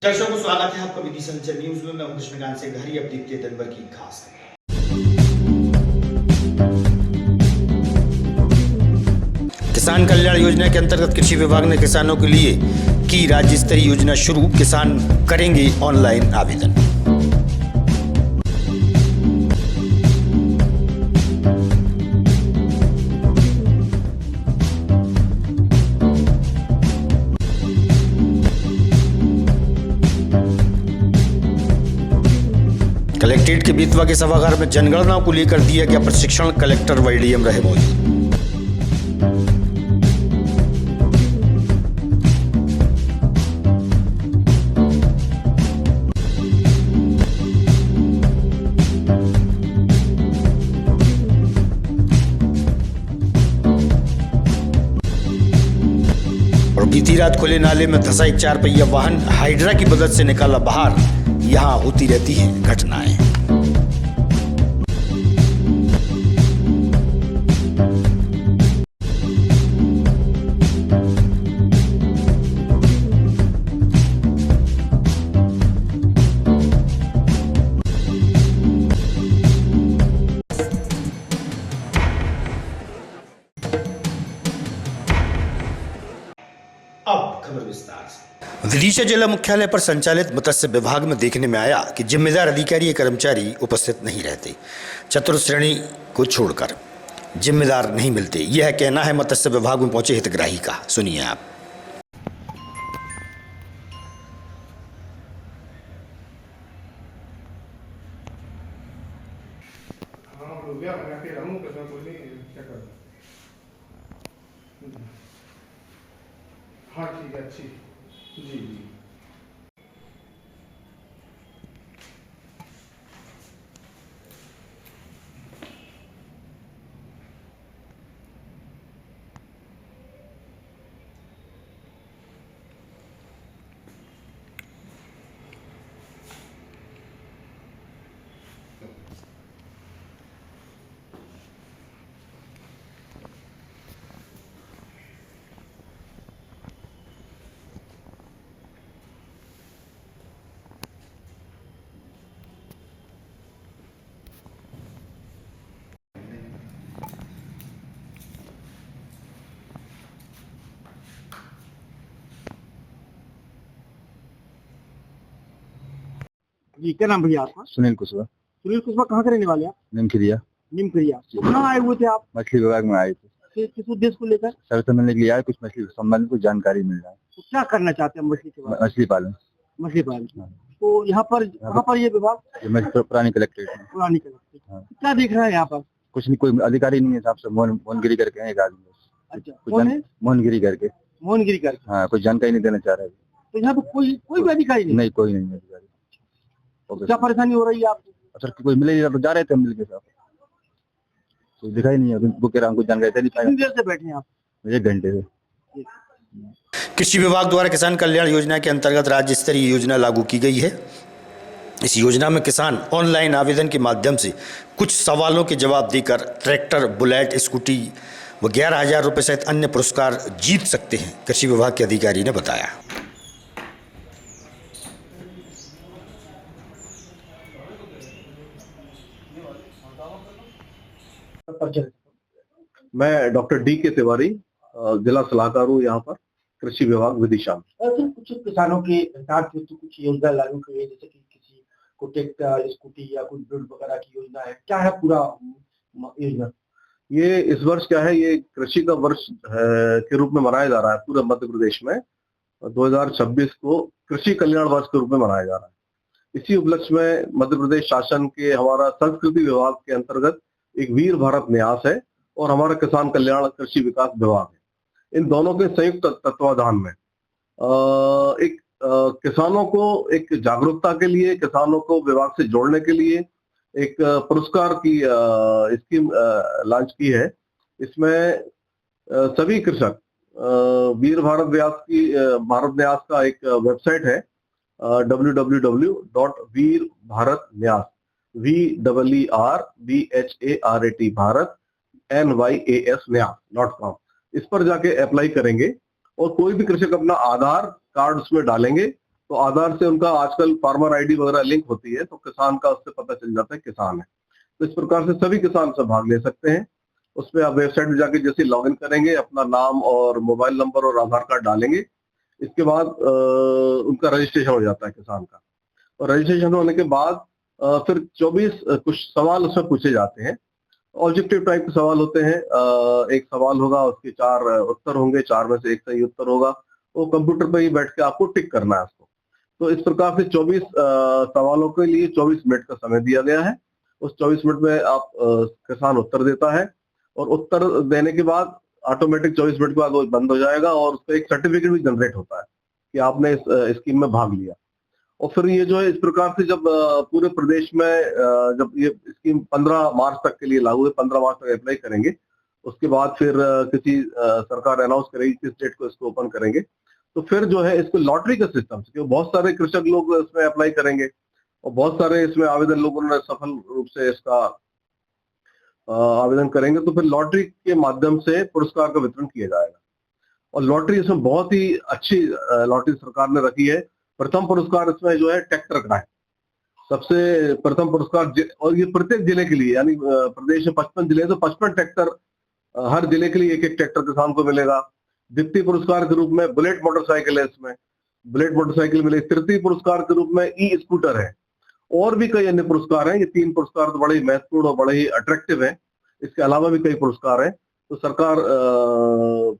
दर्शकों को स्वागत है आपका विधि संचर न्यूज में। मैं हूं कृष्णकांत से घरी। अब देखते हैं दिन भर की खास किसान कल्याण योजना के अंतर्गत कृषि विभाग ने किसानों के लिए की राज्य स्तरीय योजना शुरू। किसान करेंगे ऑनलाइन आवेदन। कलेक्ट्रेट के बेतवा के सभागार में जनगणना को लेकर दिया गया प्रशिक्षण। कलेक्टर वाईडीएम रहे मौजूद। और बीती रात खुले नाले में धंसा एक 4 पहिया वाहन। हाइड्रा की मदद से निकाला बाहर। यहाँ होती रहती हैं घटनाएं। अब खबर विस्तार से। विदिशा जिला मुख्यालय पर संचालित मत्स्य विभाग में देखने में आया कि जिम्मेदार अधिकारी या कर्मचारी उपस्थित नहीं रहते। चतुर्थ श्रेणी को छोड़कर जिम्मेदार नहीं मिलते, यह कहना है मत्स्य विभाग में पहुंचे हितग्राही का। सुनिए आप। हाँ ठीक है, अच्छी जी जी। जी, क्या नाम भैया आपका? सुनील कुशवाहा। सुनील कुशवाहा, कहाँ के रहने वाले आप? निमखिरिया। निमखिरिया। कहाँ आए हुए थे आप? मछली विभाग में आए थे। किस उद्देश्य को लेकर? सर्वे मिलने के लिए आए, कुछ मछली संबंधित कुछ जानकारी मिल रहा है। तो क्या करना चाहते हैं मछली के बारे में? मछली पालन। मछली पालन। तो यहाँ पर कहाँ पर ये विभाग? पुरानी कलेक्ट्रेट में। पुरानी कलेक्ट्रेट। क्या देख रहा है यहाँ पर? कुछ नहीं, कोई अधिकारी नहीं है साहब से। मोहनगिरी करके है एक आदमी। अच्छा, कौन है? मोहनगिरी करके। मोहनगिरी करके। हाँ, कोई जानकारी नहीं देना चाह रहा है। तो यहाँ पर कोई भी अधिकारी नहीं? कोई नहीं अधिकारी। क्या परेशानी हो रही है आपको? सर कोई मिले नहीं, तो जा रहे थे मिल के साहब, कोई दिखाई नहीं है। वो कह रहा हमको जानकारी नहीं। कितनी देर से बैठे हैं आप? 1 घंटे से। कृषि विभाग द्वारा किसान कल्याण योजना के अंतर्गत राज्य स्तरीय योजना लागू की गई है। इस योजना में किसान ऑनलाइन आवेदन के माध्यम से कुछ सवालों के जवाब देकर ट्रैक्टर, बुलेट, स्कूटी व 11,000 रुपये सहित अन्य पुरस्कार जीत सकते हैं। कृषि विभाग के अधिकारी ने बताया। मैं डॉक्टर डी के तिवारी, जिला सलाहकार हूँ यहाँ पर कृषि विभाग विदिशा में। कुछ किसानों के साथ कुछ योजना लागू की है, जैसे कि किसी को ट्रैक्टर, स्कूटी या कुछ बुलेट वगैरह की योजना है। क्या है पूरा योजना? ये इस वर्ष क्या है, ये कृषि का वर्ष के रूप में मनाया जा रहा है पूरे मध्य प्रदेश में। 2026 को कृषि कल्याण वर्ष के रूप में मनाया जा रहा है। इसी उपलक्ष्य में मध्य प्रदेश शासन के हमारा संस्कृति विभाग के अंतर्गत एक वीर भारत न्यास है और हमारा किसान कल्याण कृषि विकास विभाग है। इन दोनों के संयुक्त तत्वाधान में किसानों को एक जागरूकता के लिए, किसानों को विभाग से जोड़ने के लिए एक पुरस्कार की स्कीम लॉन्च की है। इसमें सभी कृषक वीर भारत न्यास का एक वेबसाइट है www.veerbharatnyas भारत NYAS.com। इस पर जाके अप्लाई करेंगे और कोई भी कृषक अपना आधार कार्ड उसमें डालेंगे तो आधार से उनका आजकल फार्मर आईडी वगैरह लिंक होती है, तो किसान का उससे पता चल जाता है किसान है। तो इस प्रकार से सभी किसान से भाग ले सकते हैं। उसमें आप वेबसाइट में जाके जैसे लॉगिन करेंगे, अपना नाम और मोबाइल नंबर और आधार कार्ड डालेंगे, इसके बाद उनका रजिस्ट्रेशन हो जाता है किसान का। और रजिस्ट्रेशन होने के बाद फिर 24 कुछ सवाल उसमें पूछे जाते हैं। ऑब्जेक्टिव टाइप के सवाल होते हैं। एक सवाल होगा, उसके 4 उत्तर होंगे, 4 में से एक सही उत्तर होगा। वो कंप्यूटर पे ही बैठ के आपको टिक करना है उसको। तो इस प्रकार से 24 सवालों के लिए 24 मिनट का समय दिया गया है। उस 24 मिनट में आप किसान उत्तर देता है, और उत्तर देने के बाद ऑटोमेटिक 24 मिनट के बाद वो बंद हो जाएगा, और उसका एक सर्टिफिकेट भी जनरेट होता है कि आपने इस स्कीम में भाग लिया। और फिर ये जो है इस प्रकार से जब पूरे प्रदेश में जब ये स्कीम 15 मार्च तक के लिए लागू है, 15 मार्च तक अप्लाई करेंगे, उसके बाद फिर किसी सरकार अनाउंस करेगी किस डेट को इसको ओपन करेंगे। तो फिर जो है इसको लॉटरी का सिस्टम, क्योंकि बहुत सारे कृषक लोग इसमें अप्लाई करेंगे और बहुत सारे इसमें आवेदन लोगों ने सफल रूप से इसका आवेदन करेंगे, तो फिर लॉटरी के माध्यम से पुरस्कार का वितरण किया जाएगा। और लॉटरी इसमें बहुत ही अच्छी लॉटरी सरकार ने रखी है। प्रथम पुरस्कार इसमें जो है ट्रैक्टर का है, सबसे प्रथम पुरस्कार, और ये प्रत्येक जिले के लिए, यानी प्रदेश में 55 जिले तो 55 ट्रैक्टर, हर जिले के लिए एक एक ट्रैक्टर किसान को मिलेगा। द्वितीय पुरस्कार के रूप में बुलेट मोटरसाइकिल है, इसमें बुलेट मोटरसाइकिल मिलेगी। तृतीय पुरस्कार के रूप में ई स्कूटर है, और भी कई अन्य पुरस्कार हैं। ये 3 पुरस्कार तो बड़े ही महत्वपूर्ण और बड़े ही अट्रैक्टिव हैं। इसके अलावा भी कई पुरस्कार हैं। तो सरकार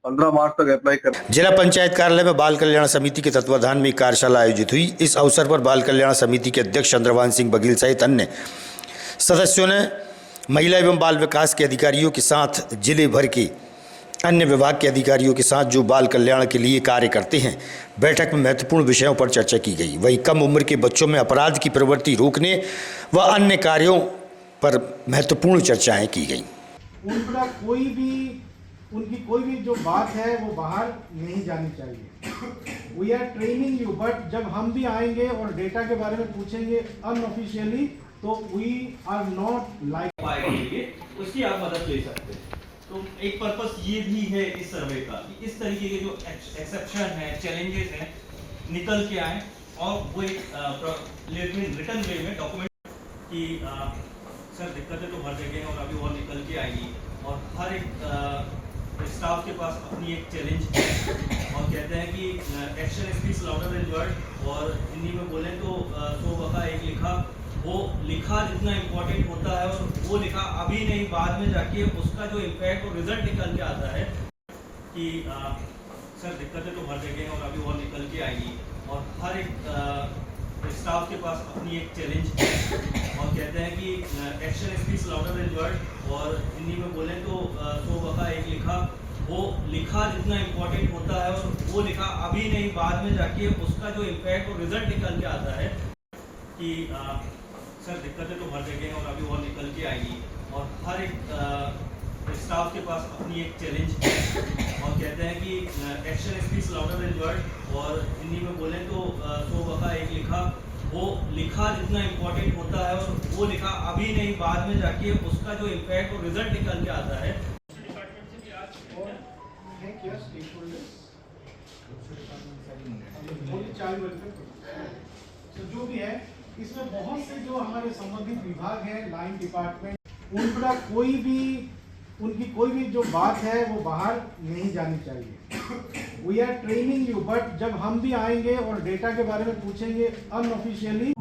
15 मार्च तक अप्लाई कर। जिला पंचायत कार्यालय में बाल कल्याण समिति के तत्वाधान में कार्यशाला आयोजित हुई। इस अवसर पर बाल कल्याण समिति के अध्यक्ष चंद्रभान सिंह बघेल सहित अन्य सदस्यों ने महिला एवं बाल विकास के अधिकारियों के साथ जिले भर के अन्य विभाग के अधिकारियों के साथ जो बाल कल्याण के लिए कार्य करते हैं, बैठक में महत्वपूर्ण विषयों पर चर्चा की गई। वहीं कम उम्र के बच्चों में अपराध की प्रवृत्ति रोकने व अन्य कार्यों पर महत्वपूर्ण चर्चाएं की गई। उनका उनकी कोई भी जो बात है वो बाहर नहीं जानी चाहिए। We are training you, but जब हम भी आएंगे और डेटा के बारे में पूछेंगे अनऑफिशियली, तो वी आर नॉट लाइक, उसकी आप मदद ले सकते हैं। तो एक पर्पस ये भी है इस सर्वे का कि इस तरीके के जो एक्सेप्शन है, चैलेंजेस हैं, निकल के आए और वो एक रिटर्न वे में डॉक्यूमेंट कि सर दिक्कतें तो हर जगह हैं और अभी और निकल के आएगी, और हर एक स्टाफ के पास अपनी एक चैलेंज है। और कहते हैं कि action speaks louder than word, और हिंदी में बोलें तो 100 बका एक लिखा। वो लिखा जितना इम्पोर्टेंट होता है, और वो लिखा अभी नहीं बाद में जाके उसका जो इम्पैक्ट और रिजल्ट निकल के आता है कि सर दिक्कतें तो हर जगह हैं और अभी और निकल के आएगी, और हर एक स्टाफ के पास अपनी एक चैलेंज है। और कहते हैं कि action speaks louder than word, और हिंदी में बोलें तो 100 बका एक लिखा। वो लिखा जितना इम्पोर्टेंट होता है, और वो लिखा अभी नहीं बाद में जाके उसका जो इम्पैक्ट और रिजल्ट निकल के आता है कि सर दिक्कतें तो हर जगह हैं और अभी और निकल के आएगी, और हर एक स्टाफ के पास अपनी एक चैलेंज है। और कहते हैं कि action speaks louder than word, और हिंदी में बोलें तो 100 बका एक लिखा। वो लिखा जितना इम्पोर्टेंट होता है, और वो लिखा अभी नहीं बाद में जाके उसका जो इम्पैक्ट और रिजल्ट निकल के आता है। जो भी है, इसमें बहुत से जो हमारे संबंधित विभाग है, लाइन डिपार्टमेंट, उनकी कोई भी जो बात है वो बाहर नहीं जानी चाहिए। We are training you, but जब हम भी आएंगे और डेटा के बारे में पूछेंगे अनऑफिशियली।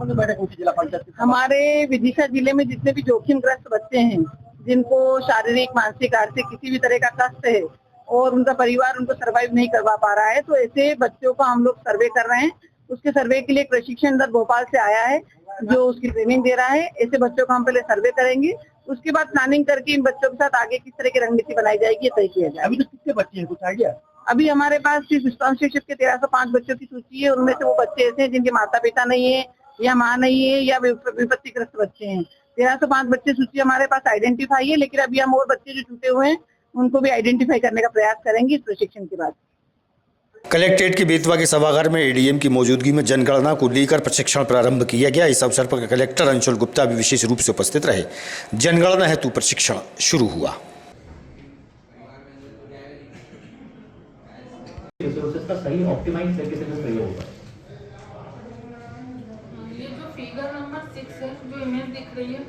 हमारे विदिशा जिले में जितने भी जोखिमग्रस्त बच्चे हैं, जिनको शारीरिक, मानसिक, आर्थिक किसी भी तरह का कष्ट है और उनका परिवार उनको सर्वाइव नहीं करवा पा रहा है, तो ऐसे बच्चों का हम लोग सर्वे कर रहे हैं। उसके सर्वे के लिए प्रशिक्षण दल भोपाल से आया है जो उसकी ट्रेनिंग दे रहा है। ऐसे बच्चों का हम पहले सर्वे करेंगे, उसके बाद प्लानिंग करके इन बच्चों के साथ आगे किस तरह की रणनीति बनाई जाएगी ये तय किया जाएगा। अभी तो कितने बच्चे हैं, कुछ आइडिया? अभी हमारे पास स्पॉन्सरशिप के 1305 बच्चों की सूची है। उनमें से वो बच्चे ऐसे हैं जिनके माता पिता नहीं है, या माँ नहीं है, या विपत्तिग्रस्त बच्चे हैं। 1305 बच्चे सूची हमारे पास आइडेंटिफाई है, लेकिन अभी हम और बच्चे जो छूटे हुए हैं उनको भी आइडेंटिफाई करने का प्रयास करेंगे इस प्रशिक्षण के बाद। कलेक्ट्रेट के बेतवा के सभागार में एडीएम की मौजूदगी में जनगणना को लेकर प्रशिक्षण प्रारंभ किया गया। इस अवसर पर कलेक्टर अंशुल गुप्ता भी विशेष रूप से उपस्थित रहे। जनगणना हेतु प्रशिक्षण शुरू हुआ। रिसोर्सेज का सही ऑप्टिमाइज तरीके से प्रयोग होगा। से जो इमेज दिख रही है,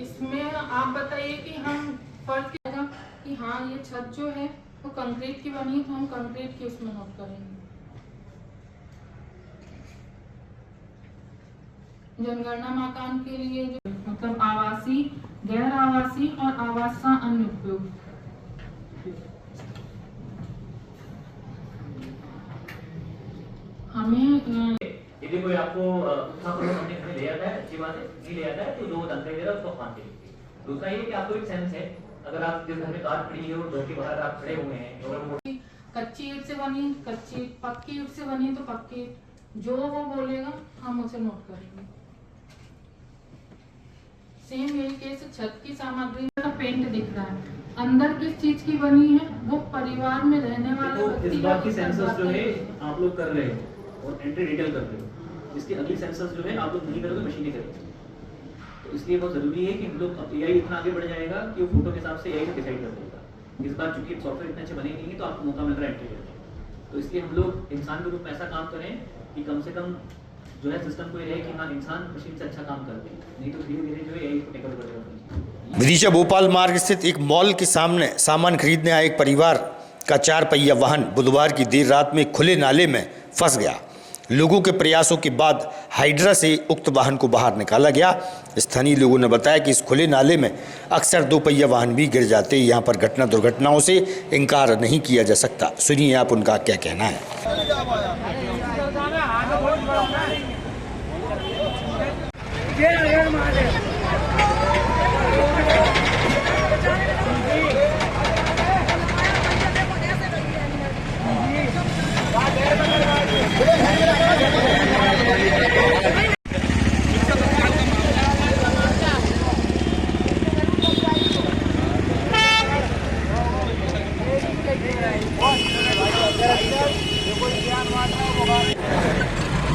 इसमें आप बताइए कि हम फर्क क्या होगा कि हाँ ये छत जो है वो कंक्रीट की बनी है, तो हम कंक्रीट की उसमें नोट करेंगे। जनगणना मकान के लिए जो मतलब आवासीय, गैर आवासीय और आवास का अन्य उपयोग। हमें यदि कोई आपको अपने ले आता है, अच्छी बात है, नहीं ले आता है तो जो जानकारी दे रहा है उसको मान लीजिए। दूसरा ये कि आपको एक सेंस है, अगर आप जिस घर में कार खड़ी है और घर के बाहर आप खड़े हुए हैं, अगर वो कच्ची ईंट से बनी, कच्ची पक्की ईंट से बनी तो पक्की, जो वो बोलेगा हम उसे नोट करेंगे। सेम यही केस छत की सामग्री का पेंट दिख रहा है, अंदर किस चीज की बनी है वो परिवार में रहने वाले तो इस बात की सेंसस जो है आप लोग कर रहे हो और एंट्री डिटेल कर रहे हो, इसकी अगली सेंसस जो है आप लोग नहीं करोगे, मशीनें करेंगे। तो इसलिए बहुत जरूरी है कि हम लोग, अब एआई इतना आगे बढ़ जाएगा कि वो फोटो के हिसाब से एआई डिसाइड कर देगा। इस बार चूंकि सॉफ्टवेयर इतने अच्छे बने नहीं है तो आपको मौका मिल रहा है एंट्री करने का। तो इसलिए हम लोग इंसान के रूप में ऐसा काम करें कि कम से कम जो है सिस्टम को ये रहे कि हाँ इंसान मशीन से अच्छा काम कर दे, नहीं तो धीरे धीरे जो है एआई को टेकअप कर देगा। विदिशा भोपाल मार्ग स्थित एक मॉल के सामने सामान खरीदने आए एक परिवार का 4 पहिया वाहन बुधवार की देर रात में खुले नाले में फंस गया। लोगों के प्रयासों के बाद हाइड्रा से उक्त वाहन को बाहर निकाला गया। स्थानीय लोगों ने बताया कि इस खुले नाले में अक्सर 2 पहिया वाहन भी गिर जाते हैं। यहाँ पर घटना दुर्घटनाओं से इनकार नहीं किया जा सकता। सुनिए आप उनका क्या कहना है।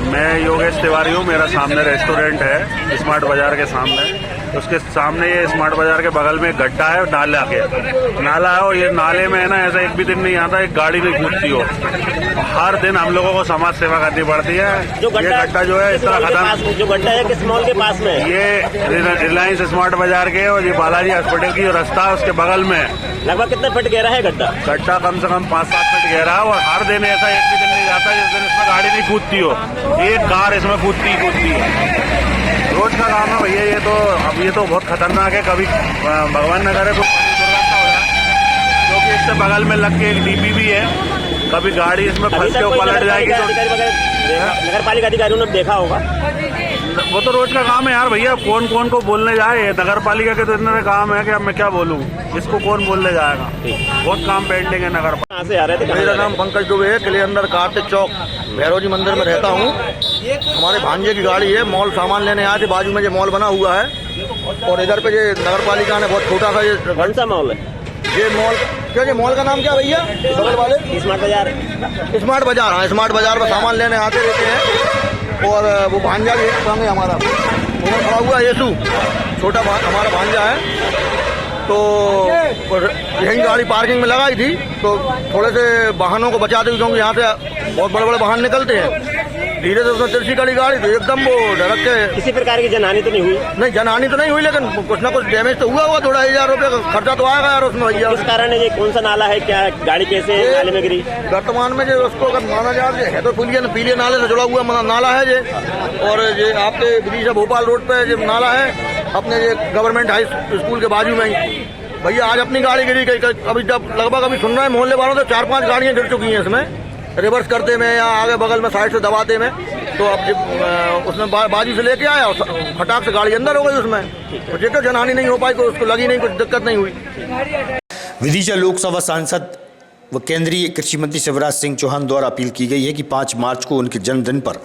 मैं योगेश तिवारी हूँ। मेरा सामने रेस्टोरेंट है स्मार्ट बाजार के सामने। उसके सामने ये स्मार्ट बाजार के बगल में एक गड्ढा है, नाला है, और ये नाले में है ना ऐसा एक भी दिन नहीं आता एक गाड़ी नहीं कूदती हो। हर दिन हम लोगों को समाज सेवा करनी पड़ती है। ये गड्ढा जो है इतना खतरनाक, जो गड्ढा है किस मॉल के पास में? ये रिलायंस स्मार्ट बाजार के और ये बालाजी हॉस्पिटल की जो रास्ता है उसके बगल में। लगभग कितने फीट गहरा है गड्ढा? गड्ढा कम से कम 5-7 फीट गहरा है और हर दिन ऐसा एक भी दिन नहीं जाता जिस दिन इसमें गाड़ी नहीं कूदती हो। एक कार इसमें कूदती है। रोज का काम है भैया ये तो। अब ये तो बहुत खतरनाक है। कभी भगवान न करे कोई दुर्घटना हो जाए, क्योंकि इससे बगल में लग के एक डीपी भी है। कभी गाड़ी इसमें फंस के पलट जाएगी तो नगर पालिका अधिकारियों ने देखा होगा। वो तो रोज का काम है यार भैया। कौन कौन को बोलने जाए? नगर पालिका के तो इतना काम है कि अब मैं क्या बोलूँ, इसको कौन बोलने जाएगा। बहुत काम पेंडिंग है नगर पालिका। से आ रहे थे? मेरा नाम पंकज दुबे है, किले अंदर कार्तिक चौक भैरव जी मंदिर में रहता हूँ। हमारे भांजे की गाड़ी है, मॉल सामान लेने आए थे। बाजू में जो मॉल बना हुआ है और इधर पे ये नगर पालिका ने बहुत छोटा सा, ये कौन सा मॉल है? ये मॉल क्या, ये मॉल का नाम क्या भैया? बगल वाले स्मार्ट बाजार। स्मार्ट बाजार, हाँ स्मार्ट बाजार में सामान लेने आते रहते हैं। और वो भांजा भी सामने हमारा उधर खड़ा हुआ येसु, छोटा हमारा भांजा है। तो यही गाड़ी पार्किंग में लगाई थी तो थोड़े से वाहनों को बचाते हुए, क्योंकि यहाँ से बहुत बड़े बड़े वाहन निकलते हैं, धीरे से उसमें तिरछी कड़ी गाड़ी थी, एकदम वो ढरक के। किसी प्रकार की जनहानि तो नहीं हुई? नहीं, जनहानि तो नहीं हुई, लेकिन कुछ ना कुछ डैमेज तो हुआ होगा। थोड़ा 1000 रुपये का खर्चा तो आएगा यार उसमें भैया। किस कारण है ये? कौन सा नाला है? क्या गाड़ी कैसे नाले में गिरी? वर्तमान में जो उसको अगर माना जाए है तो पीले नाले से जुड़ा हुआ नाला है ये। और ये आपके विदिशा भोपाल रोड पे जो नाला है अपने ये गवर्नमेंट हाई स्कूल के बाजू में ही भैया आज अपनी गाड़ी गिरी गई। अभी जब लगभग अभी सुन रहे हैं मोहल्ले वालों से 4-5 गाड़ियां गिर चुकी हैं इसमें, रिवर्स करते में या आगे बगल में साइड से दबाते में। तो अब जब उसमें बाजू से लेके आया फटाक से गाड़ी अंदर हो गई उसमें, तो जेकर जनहानि नहीं हो पाई, कोई उसको लगी नहीं, कुछ दिक्कत नहीं हुई। विदिशा लोकसभा सांसद व केंद्रीय कृषि मंत्री शिवराज सिंह चौहान द्वारा अपील की गई है कि 5 मार्च को उनके जन्मदिन पर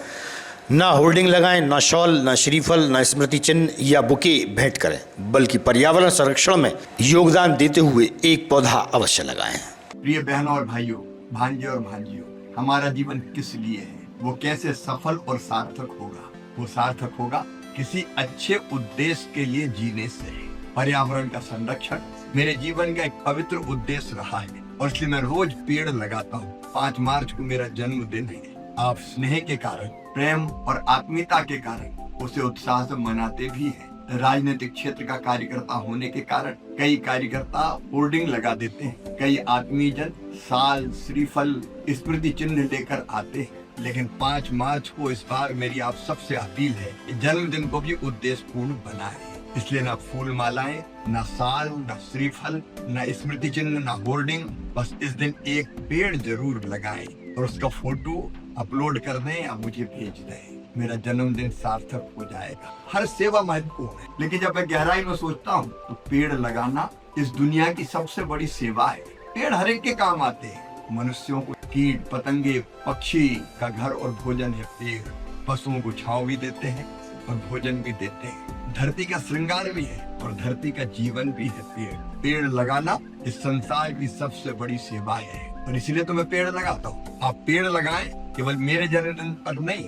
ना होर्डिंग लगाएं, ना शॉल, ना श्रीफल, ना स्मृति चिन्ह या बुके भेंट करें, बल्कि पर्यावरण संरक्षण में योगदान देते हुए एक पौधा अवश्य लगाएं। प्रिय बहनों और भाइयों, भांजे और भांजियों, हमारा जीवन किस लिए है, वो कैसे सफल और सार्थक होगा? वो सार्थक होगा किसी अच्छे उद्देश्य के लिए जीने से। पर्यावरण का संरक्षण मेरे जीवन का एक पवित्र उद्देश्य रहा है और इसलिए मैं रोज पेड़ लगाता हूँ। 5 मार्च को मेरा जन्मदिन है। आप स्नेह के कारण, प्रेम और आत्मीयता के कारण उसे उत्साह से मनाते भी हैं। राजनीतिक क्षेत्र का कार्यकर्ता होने के कारण कई कार्यकर्ता होर्डिंग लगा देते हैं, कई आत्मीयजन साल, श्रीफल, स्मृति चिन्ह लेकर आते हैं। लेकिन 5 मार्च को इस बार मेरी आप सबसे अपील है कि जन्मदिन को भी उद्देश्यपूर्ण बनाएं। इसलिए ना फूल मालाएं, ना साल, ना श्रीफल, ना स्मृति चिन्ह, ना होर्डिंग, बस इस दिन एक पेड़ जरूर लगाएं और उसका फोटो अपलोड कर दें या मुझे भेज दें। मेरा जन्मदिन सार्थक हो जाएगा। हर सेवा महत्वपूर्ण है, लेकिन जब मैं गहराई में सोचता हूँ तो पेड़ लगाना इस दुनिया की सबसे बड़ी सेवा है। पेड़ हर एक के काम आते हैं। मनुष्यों को कीट पतंगे पक्षी का घर और भोजन है पेड़। पशुओं को छांव भी देते हैं और भोजन भी देते हैं। धरती का श्रृंगार भी है और धरती का जीवन भी है पेड़। पेड़ लगाना इस संसार की सबसे बड़ी सेवा है और इसीलिए तो मैं पेड़ लगाता हूँ। आप पेड़ लगाएं, केवल मेरे जन्मदिन पर नहीं,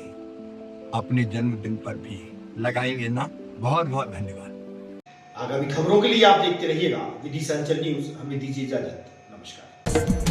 अपने जन्मदिन पर भी लगाएंगे ना। बहुत बहुत धन्यवाद। आगामी खबरों के लिए आप देखते रहिएगा विदिशा अंचल न्यूज। हमें दीजिए इजाजत। नमस्कार।